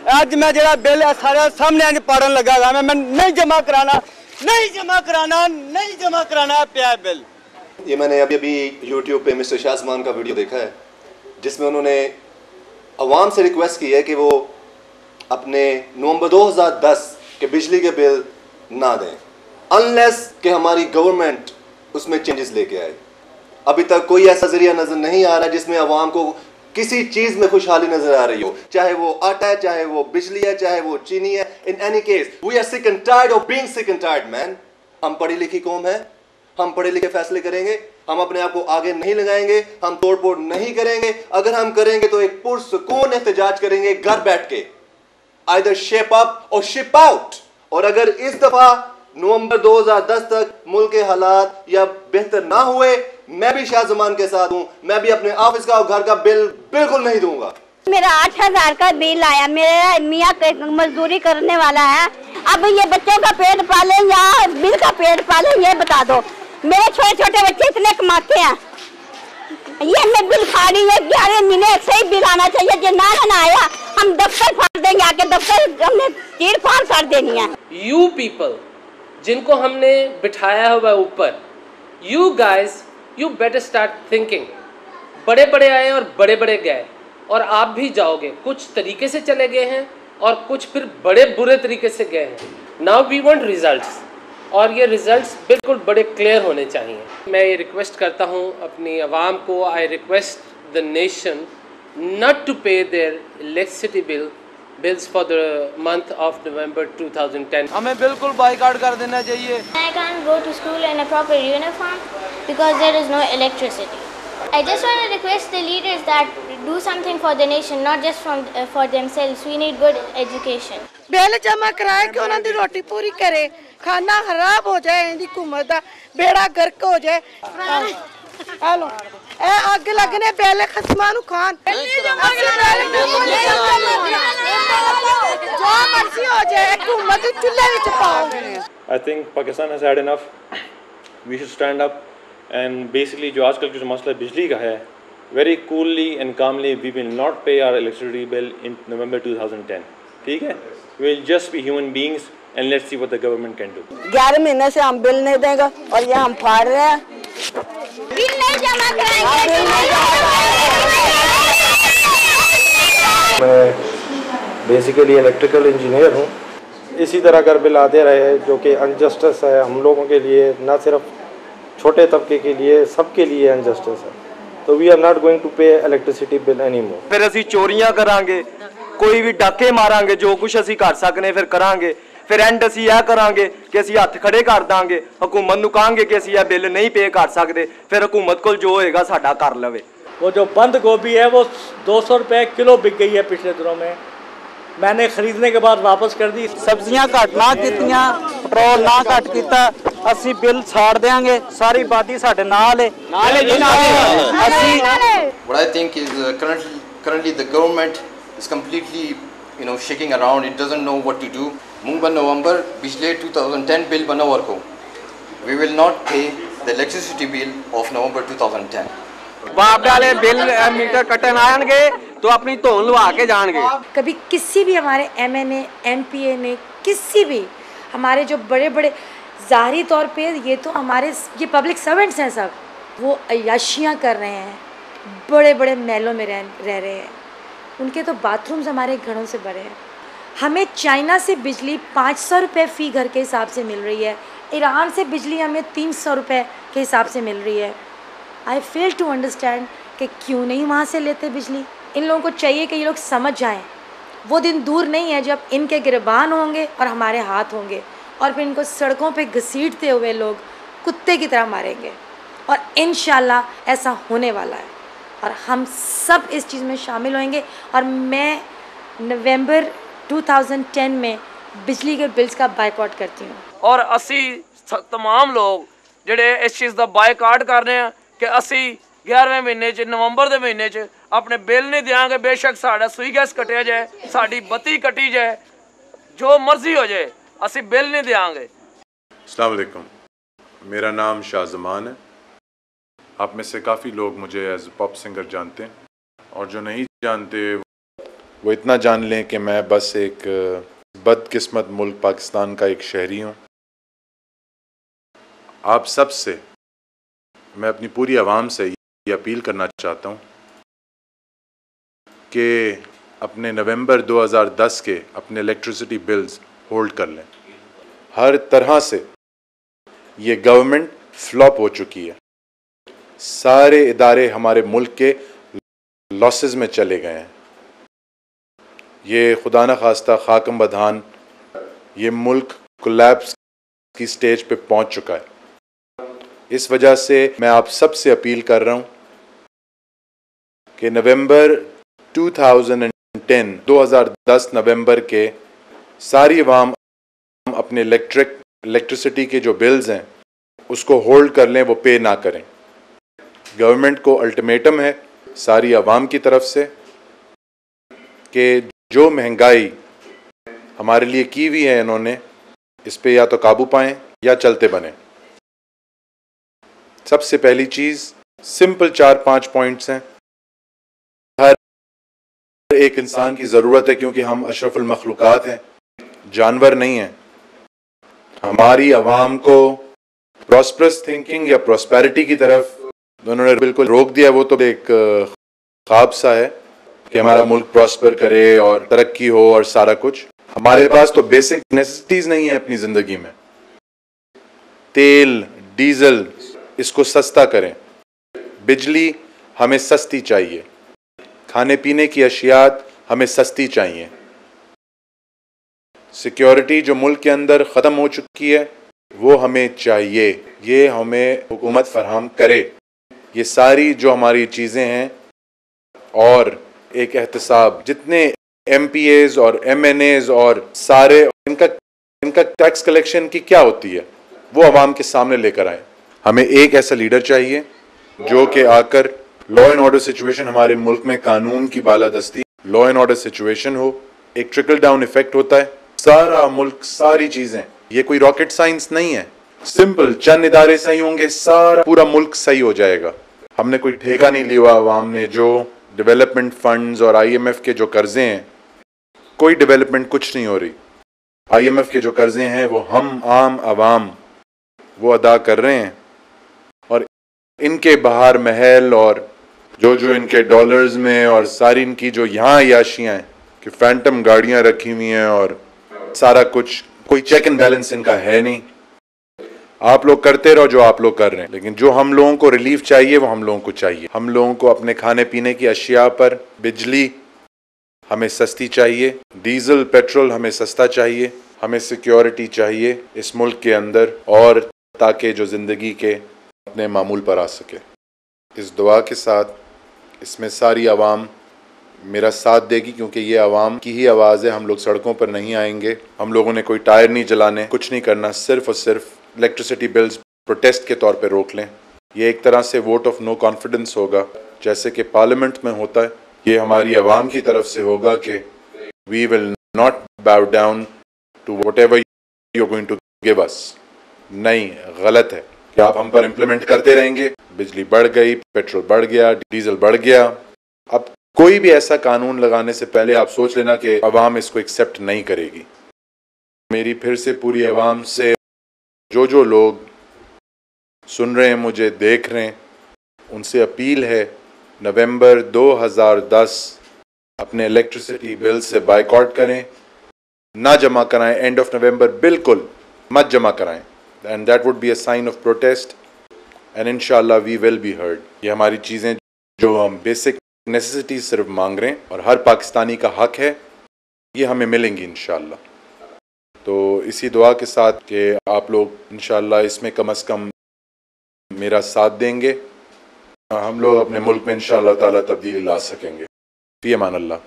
आज मैं जरा बिल सारे सामने पढ़न लगा मैं नहीं जमा कराना पिया बिल। ये मैंने अभी YouTube पे मिस्टर शाहजमान का वीडियो देखा है जिसमें उन्होंने अवाम से रिक्वेस्ट की है कि वो अपने नवंबर 2010 के बिजली के बिल ना दें अनलेस कि हमारी गवर्नमेंट उसमें चेंजेस लेके आए। अभी तक कोई ऐसा जरिया नजर नहीं आ रहा जिसमें अवाम को किसी चीज में खुशहाली नजर आ रही हो, चाहे वो आटा है, चाहे वो बिजली है, चाहे वो चीनी है। In any case we are sick and tired of being sick and tired man. हम पढ़ी लिखी कौम है, हम पढ़े लिखे फैसले करेंगे, हम अपने आप को आगे नहीं लगाएंगे, हम तोड़ फोड़ नहीं करेंगे। अगर हम करेंगे तो एक पुरसुकून एहतजाज करेंगे घर बैठ के, आइदर शेप अप और शिप आउट। और अगर इस दफा नवंबर 2010 तक मुल्क के हालात या बेहतर ना हुए, मैं भी शाहजमान के साथ हूं, मैं भी अपने ऑफिस का और घर का बिल बिल्कुल नहीं दूंगा। मेरा 8,000 का बिल आया, मेरा मियाँ मजदूरी करने वाला है, अब ये बच्चों का पेट पाले या बिल का पेट पाले ये बता दो। मेरे छोटे छोटे बच्चे इतने कमाते हैं, ये मैं बिल खा रही है 11 महीने से ही बिल आना चाहिए। जो ना आया हम दफ्तर फाड़ देंगे, आके दफ्तर हमने चीर फाड़ कर देनी है। यू पीपल जिनको हमने बिठाया हुआ ऊपर, you guys you better start thinking. बड़े बड़े आए और बड़े बड़े गए और आप भी जाओगे। कुछ तरीके से चले गए हैं और कुछ फिर बड़े बुरे तरीके से गए हैं। नाउ वी वांट रिजल्ट्स, और ये रिजल्ट्स बिल्कुल बड़े क्लियर होने चाहिए। मैं ये रिक्वेस्ट करता हूँ अपनी आवाम को, I request the nation not to pay their electricity bills for the month of November 2010. हमें बिल्कुल बाइकाट कर देना चाहिए। I can't go to school in a proper uniform because there is no electricity. I just want to request the leaders that do something for the nation, not just for themselves. We need good education. Bill जमा कराए कि उन्होंने दी रोटी पूरी करे, खाना खराब हो जाए, इनकी हुकूमत दा बेड़ा गर्क हो जाए। हेलो ए अग लगने पहले खसमा नु खान जो मर्जी हो जाए हुकूमत चुल्ले विच पाओ। I think Pakistan has had enough. We should stand up and basically जो आजकल जो मसला बिजली का है, very coolly and calmly we will not pay our electricity bill in November 2010. ठीक है? We will just be human beings and let's see what the government can do. 11 महीने से हम बिल नहीं देंगे और ये हम फाड़ रहे हैं। बिल नहीं जमा कराएंगे। मैं बेसिकली इलेक्ट्रिकल इंजीनियर हूँ। इसी तरह अगर बिल आते रहे जो कि अनजस्टिस है हम लोगों के लिए, ना सिर्फ छोटे तबके के लिए, सबके लिए अनजस्टिस है, तो we are not going to pay electricity bill any more. फिर असी चोरियां करांगे, कोई भी डाके मारांगे, जो कुछ असी कर सकने फिर करांगे। फिर एंड असी यह करांगे कि असी हथ खड़े कर दांगे, हुकूमत नूं कहांगे कि असी यह बिल नहीं पे कर सकते, फिर हुकूमत को जो होएगा साडा कर लवे। वो जो बंद गोभी है वो 200 रुपये किलो बिक गई है पिछले दिनों में, मैंने खरीदने के बाद वापस कर दी। सब्जियां घट ना कीतियां, पेट्रोल ना घट कीता, असी बिल छाड़ देंगे, सारी बादी साडे नाल है। What I think is currently the government is completely shaking around. It doesn't know what to do. Mumbai November पिछले 2010 बिल बना और को we will not pay the electricity bill of November 2010. बाप डाले बिल मीटर कटन आएंगे तो अपनी धोन लवा के जाएंगे। कभी किसी भी हमारे MNA MPA ने, किसी भी हमारे जो बड़े बड़े ज़ाहिरी तौर पे ये तो हमारे ये पब्लिक सर्वेंट्स हैं, सब वो अय्याशियाँ कर रहे हैं, बड़े बड़े महलों में रह रहे हैं, उनके तो बाथरूम्स हमारे घरों से बड़े हैं। हमें चाइना से बिजली 500 रुपये फ़ी घर के हिसाब से मिल रही है, ईरान से बिजली हमें 300 रुपये के हिसाब से मिल रही है। आई फेल टू अंडरस्टैंड कि क्यों नहीं वहाँ से लेते बिजली। इन लोगों को चाहिए कि ये लोग समझ जाएं, वो दिन दूर नहीं है जब इनके गिरबान होंगे और हमारे हाथ होंगे, और फिर इनको सड़कों पे घसीटते हुए लोग कुत्ते की तरह मारेंगे। और इंशाल्लाह ऐसा होने वाला है और हम सब इस चीज़ में शामिल होंगे। और मैं नवंबर 2010 में बिजली के बिल्स का बाइकआउट करती हूँ। और असी तमाम लोग ਜਿਹੜੇ इस चीज़ का बाइकाट कर रहे हैं कि असी 11वें महीने च नवंबर के महीने च अपने बिल नहीं देंगे। बेशक साड़ा सुई गैस कटिया जाए, साड़ी बत्ती कटी जाए, जो मर्जी हो जाए, असी बिल नहीं देंगे। अस्सलाम वालेकुम, मेरा नाम शाहजमान है। आप में से काफ़ी लोग मुझे एज पॉप सिंगर जानते हैं और जो नहीं जानते वो इतना जान लें कि मैं बस एक बदकिस्मत मुल्क पाकिस्तान का एक शहरी हूँ। आप सब से, मैं अपनी पूरी आवाम से ये अपील करना चाहता हूँ कि अपने नवंबर 2010 के अपने इलेक्ट्रिसिटी बिल्स होल्ड कर लें। हर तरह से ये गवर्नमेंट फ्लॉप हो चुकी है। सारे इदारे हमारे मुल्क के लॉसेस में चले गए हैं। ये खुदा न खास्ता खाकम बधान, ये मुल्क कोलैप्स की स्टेज पे पहुंच चुका है। इस वजह से मैं आप सब से अपील कर रहा हूं कि नवंबर 2010 नवंबर के सारी अवाम अपने इलेक्ट्रिसिटी के जो बिल्स हैं उसको होल्ड कर लें, वो पे ना करें। गवर्नमेंट को अल्टीमेटम है सारी अवाम की तरफ से कि जो महंगाई हमारे लिए की हुई है इन्होंने, इस पे या तो काबू पाएं या चलते बने। सबसे पहली चीज़, सिंपल 4-5 पॉइंट्स हैं। हर एक इंसान की ज़रूरत है, क्योंकि हम अशरफुल मखलूक़ात हैं, जानवर नहीं हैं। हमारी आवाम को प्रॉस्परस थिंकिंग या प्रॉस्पेरिटी की तरफ उन्होंने बिल्कुल रोक दिया। वो तो एक ख्वाब सा है कि हमारा मुल्क प्रॉस्पर करे और तरक्की हो और सारा कुछ। हमारे पास तो बेसिक नेसेसिटीज़ नहीं है अपनी ज़िंदगी में। तेल, डीज़ल, इसको सस्ता करें। बिजली हमें सस्ती चाहिए। खाने पीने की अशियात हमें सस्ती चाहिए। सिक्योरिटी जो मुल्क के अंदर ख़त्म हो चुकी है वो हमें चाहिए। ये हमें हुकूमत फराहम करे। ये सारी जो हमारी चीज़ें हैं, और एक एहतसाब, जितने MPAs और MNAs और सारे इनका टैक्स कलेक्शन की क्या होती है वो आवाम के सामने लेकर आए। हमें एक ऐसा लीडर चाहिए जो कि आकर लॉ एंड ऑर्डर सिचुएशन, हमारे मुल्क में कानून की बालादस्ती, लॉ एंड ऑर्डर सिचुएशन हो। एक ट्रिकल डाउन इफेक्ट होता है, सारा मुल्क, सारी चीजें, ये कोई रॉकेट साइंस नहीं है। सिंपल चंद इदारे सही होंगे, सारा पूरा मुल्क सही हो जाएगा। हमने कोई ठेका नहीं लिया आवाम ने। जो डेवलपमेंट फंड्स और IMF के जो कर्जे हैं, कोई डेवलपमेंट कुछ नहीं हो रही। IMF के जो कर्जे हैं वो हम आम आवाम वो अदा कर रहे हैं, और इनके बाहर महल और जो इनके डॉलर्स में और सारी इनकी जो यहाँ याशियाँ हैं कि फैंटम गाड़ियाँ रखी हुई हैं और सारा कुछ, कोई चेक एंड बैलेंस इनका है नहीं। आप लोग करते रहो जो आप लोग कर रहे हैं, लेकिन जो हम लोगों को रिलीफ चाहिए वो हम लोगों को चाहिए। हम लोगों को अपने खाने पीने की अशिया पर बिजली हमें सस्ती चाहिए, डीजल पेट्रोल हमें सस्ता चाहिए, हमें सिक्योरिटी चाहिए इस मुल्क के अंदर, और ताकि जो ज़िंदगी के अपने मामूल पर आ सके। इस दुआ के साथ इसमें सारी आवाम मेरा साथ देगी, क्योंकि ये आवाम की ही आवाज़ है। हम लोग सड़कों पर नहीं आएंगे, हम लोगों ने कोई टायर नहीं जलाने, कुछ नहीं करना। सिर्फ और सिर्फ इलेक्ट्रिसिटी बिल्स प्रोटेस्ट के तौर पे रोक लें। ये एक तरह से वोट ऑफ नो कॉन्फिडेंस होगा, जैसे कि पार्लियामेंट में होता है। ये हमारी आवाम की तरफ से होगा कि we will not bow down to whatever you are going to give us. नहीं, गलत है कि आप हम पर इम्प्लीमेंट करते रहेंगे। बिजली बढ़ गई, पेट्रोल बढ़ गया, डीजल बढ़ गया। अब कोई भी ऐसा कानून लगाने से पहले आप सोच लेना कि अवाम इसको एक्सेप्ट नहीं करेगी। मेरी फिर से पूरी अवाम से, जो लोग सुन रहे हैं, मुझे देख रहे हैं, उनसे अपील है, नवंबर 2010 अपने इलेक्ट्रिसिटी बिल से बाइकआउट करें, ना जमा कराएं। एंड ऑफ नवंबर बिल्कुल मत जमा कराएं, and that would be a sign of protest, and इंशाल्लाह वी विल बी हर्ड। ये हमारी चीज़ें जो हम बेसिक नेसेसिटी सिर्फ मांग रहे हैं और हर पाकिस्तानी का हक है, ये हमें मिलेंगी इंशाल्लाह। तो इसी दुआ के साथ कि आप लोग इंशाल्लाह इसमें कम से कम मेरा साथ देंगे, हम लोग अपने मुल्क में इंशाल्लाह ताला तब्दीली ला सकेंगे। फी अमान अल्लाह।